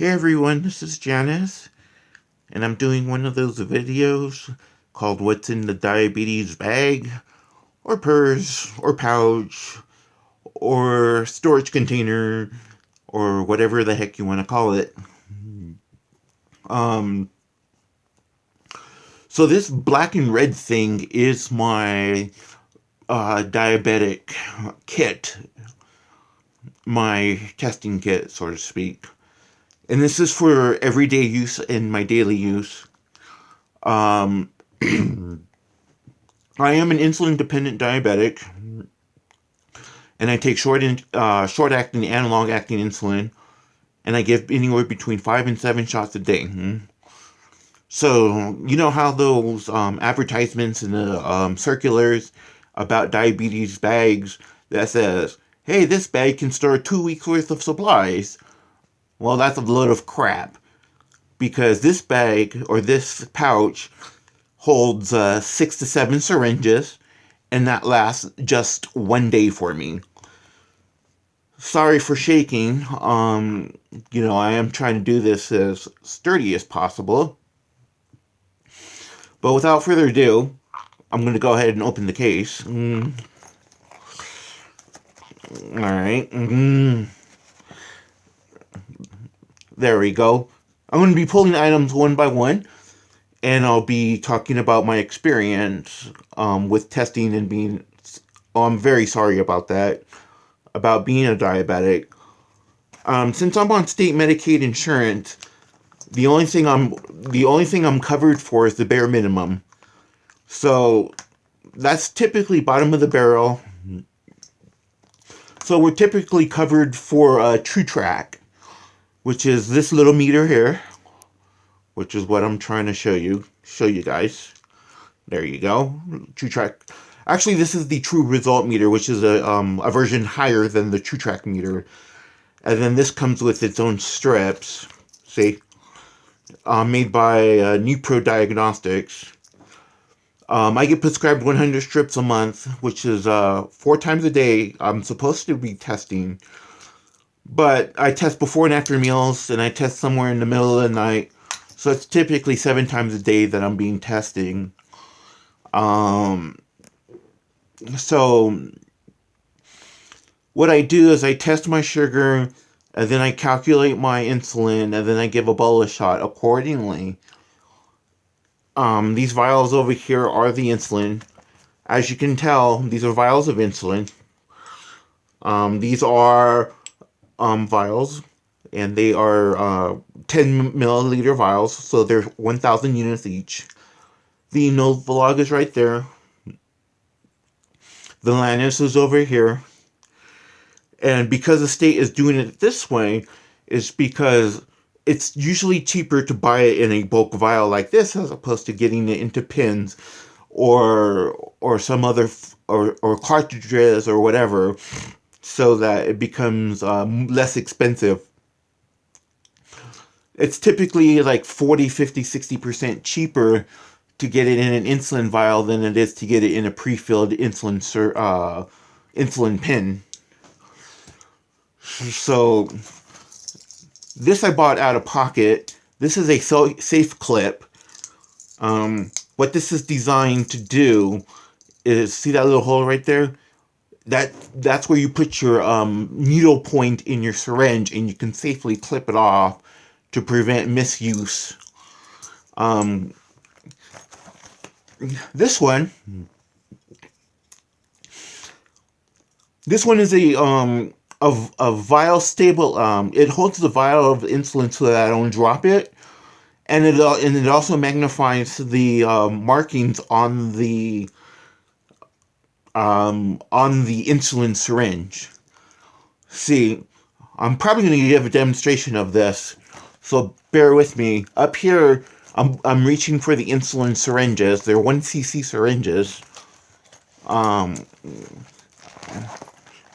Hey everyone, this is Janice, and I'm doing one of those videos called What's in the Diabetes Bag, or purse, or pouch, or storage container, or whatever the heck you want to call it. Um, so this black and red thing is my diabetic kit, my testing kit, so to speak. And this is for everyday use and my daily use. Um, I am an insulin-dependent diabetic, and I take short-acting and long-acting insulin, and I give anywhere between 5 and 7 shots a day. So you know how those advertisements and the circulars about diabetes bags that says, "Hey, this bag can store 2 weeks worth of supplies." Well, that's a load of crap because this bag or this pouch holds 6 to 7 syringes, and that lasts just 1 day for me. Sorry for shaking. I am trying to do this as sturdy as possible. But without further ado, I'm going to go ahead and open the case. Alright. There we go. I'm going to be pulling items one by one, and I'll be talking about my experience with testing and being... Oh, I'm very sorry about that. About being a diabetic. Since I'm on state Medicaid insurance, the only thing I'm covered for is the bare minimum. So that's typically bottom of the barrel. So we're typically covered for TrueTrack, which is this little meter here, which is what I'm trying to show you guys. There you go, TrueTrack. Actually, this is the True Result meter, which is a version higher than the TrueTrack meter. And then this comes with its own strips. See, made by Nupro Diagnostics. I get prescribed 100 strips a month, which is 4 times a day. I'm supposed to be testing, but I test before and after meals, and I test somewhere in the middle of the night. So it's typically 7 times a day that I'm being testing. So what I do is I test my sugar, and then I calculate my insulin, and then I give a bolus shot accordingly. These vials over here are the insulin. As you can tell, these are vials of insulin. These are vials, and they are 10 milliliter vials, so they're 1,000 units each. The Novolog is right there. The Lantus is over here. And because the state is doing it this way, is because it's usually cheaper to buy it in a bulk vial like this as opposed to getting it into pins or some other or cartridges or whatever, so that it becomes less expensive. It's typically like 40, 50, 60% cheaper to get it in an insulin vial than it is to get it in a pre-filled insulin pen. So this I bought out of pocket. This is a safe clip. What this is designed to do is, see that little hole right there? That's where you put your needle point in your syringe, and you can safely clip it off to prevent misuse. This one is a vial stable. It holds the vial of insulin so that I don't drop it, and it also magnifies the markings on the insulin syringe. See, I'm probably going to give a demonstration of this, so bear with me. Up here, I'm reaching for the insulin syringes. They're 1cc syringes.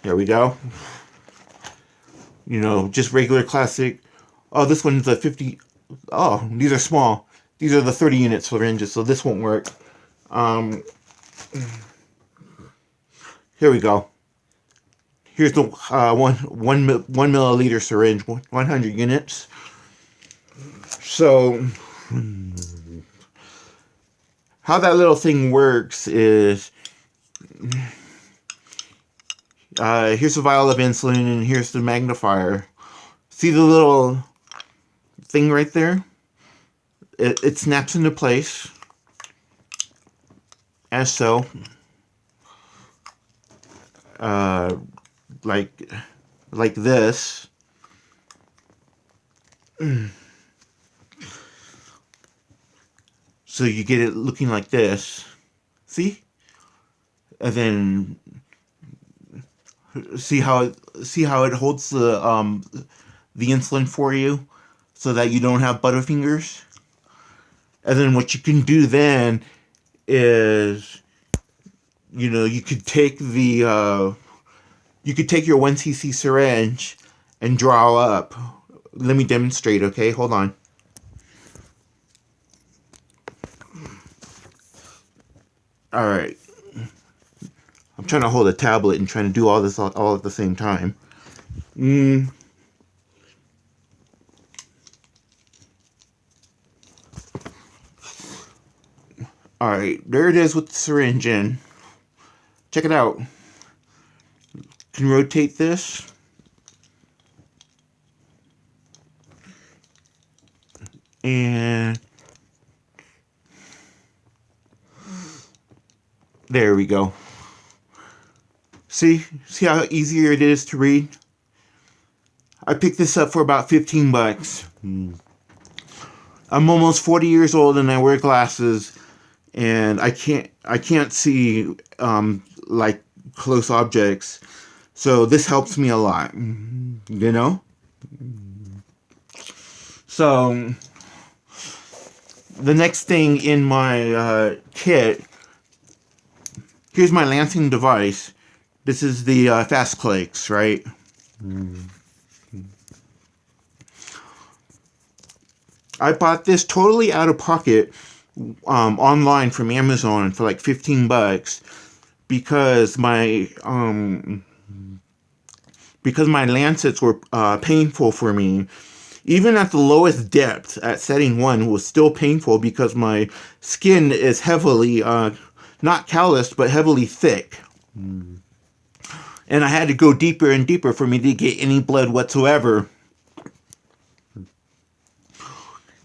There we go. Just regular classic. Oh, this one's a 50. Oh, these are small. These are the 30 unit syringes, so this won't work. Here we go. Here's the one milliliter syringe, 100 units. So how that little thing works is, here's a vial of insulin and here's the magnifier. See the little thing right there? It snaps into place, as so. Like this. So you get it looking like this. See? And then see how it holds the insulin for you so that you don't have butterfingers. And then what you can do then is, you could take your 1cc syringe and draw up. Let me demonstrate, okay? Hold on. All right. I'm trying to hold a tablet and trying to do all this all at the same time. All right, there it is with the syringe in. Check it out. Can rotate this. And there we go. See how easier it is to read? I picked this up for about $15. I'm almost 40 years old and I wear glasses, and I can't see like close objects. So this helps me a lot, So the next thing in my kit, here's my Lansing device. This is the Fast Clicks, right? I bought this totally out of pocket online from Amazon for like $15 because my lancets were painful for me. Even at the lowest depth, at setting 1, was still painful because my skin is heavily, not calloused, but heavily thick. And I had to go deeper and deeper for me to get any blood whatsoever.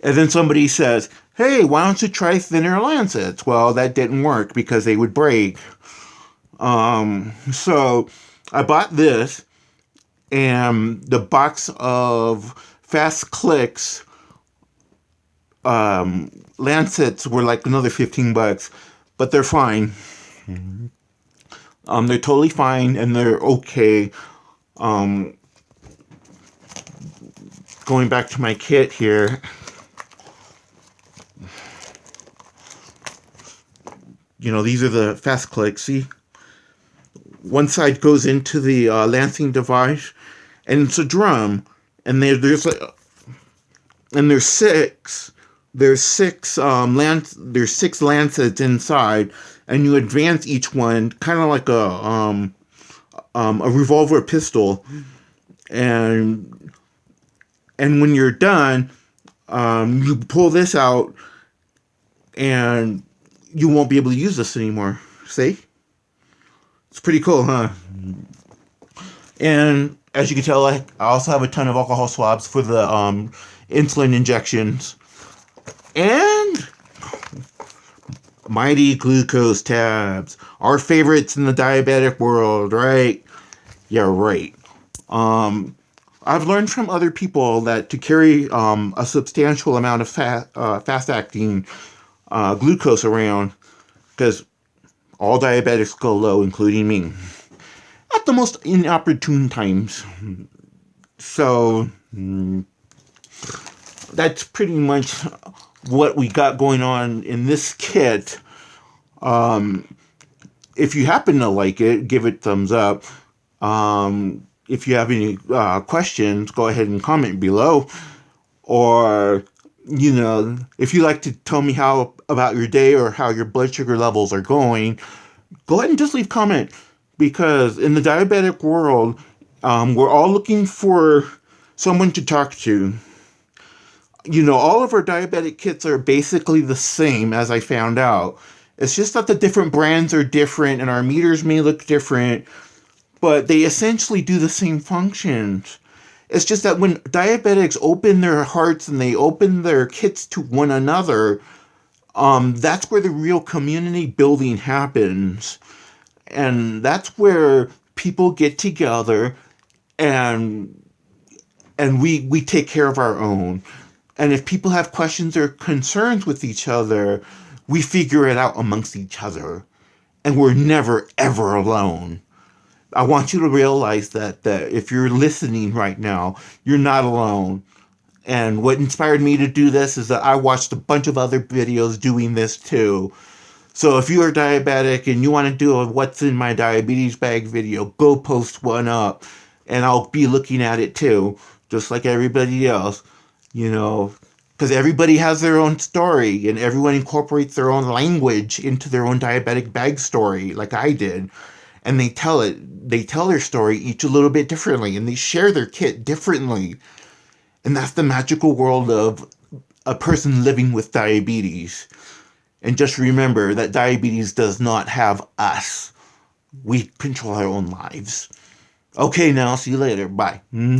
And then somebody says, hey, why don't you try thinner lancets? Well, that didn't work because they would break. So I bought this, and the box of Fast Clicks lancets were like another $15, but they're fine. They're totally fine and they're okay. Going back to my kit here. These are the Fast Clicks. See? One side goes into the Lansing device, and it's a drum. And there's six lancets inside, and you advance each one kind of like a revolver pistol, and when you're done, you pull this out, and you won't be able to use this anymore. See? It's pretty cool, huh? And as you can tell, I also have a ton of alcohol swabs for the insulin injections. And mighty glucose tabs. Our favorites in the diabetic world, right? Yeah, right. I've learned from other people that to carry a substantial amount of fast-acting glucose around, because all diabetics go low, including me, at the most inopportune times. So that's pretty much what we got going on in this kit. If you happen to like it, give it thumbs up. If you have any questions, go ahead and comment below. Or, if you like to tell me how about your day or how your blood sugar levels are going, go ahead and just leave a comment. Because in the diabetic world, we're all looking for someone to talk to. All of our diabetic kits are basically the same, as I found out. It's just that the different brands are different and our meters may look different, but they essentially do the same functions. It's just that when diabetics open their hearts and they open their kits to one another, that's where the real community building happens. And that's where people get together and we take care of our own. And if people have questions or concerns with each other, we figure it out amongst each other. And we're never, ever alone. I want you to realize that if you're listening right now, you're not alone. And what inspired me to do this is that I watched a bunch of other videos doing this too. So if you are diabetic and you want to do a what's in my diabetes bag video, go post one up and I'll be looking at it too, just like everybody else, you know, because everybody has their own story and everyone incorporates their own language into their own diabetic bag story, like I did. And they tell their story each a little bit differently and they share their kit differently. And that's the magical world of a person living with diabetes. And just remember that diabetes does not have us. We control our own lives. Okay, now, see you later. Bye.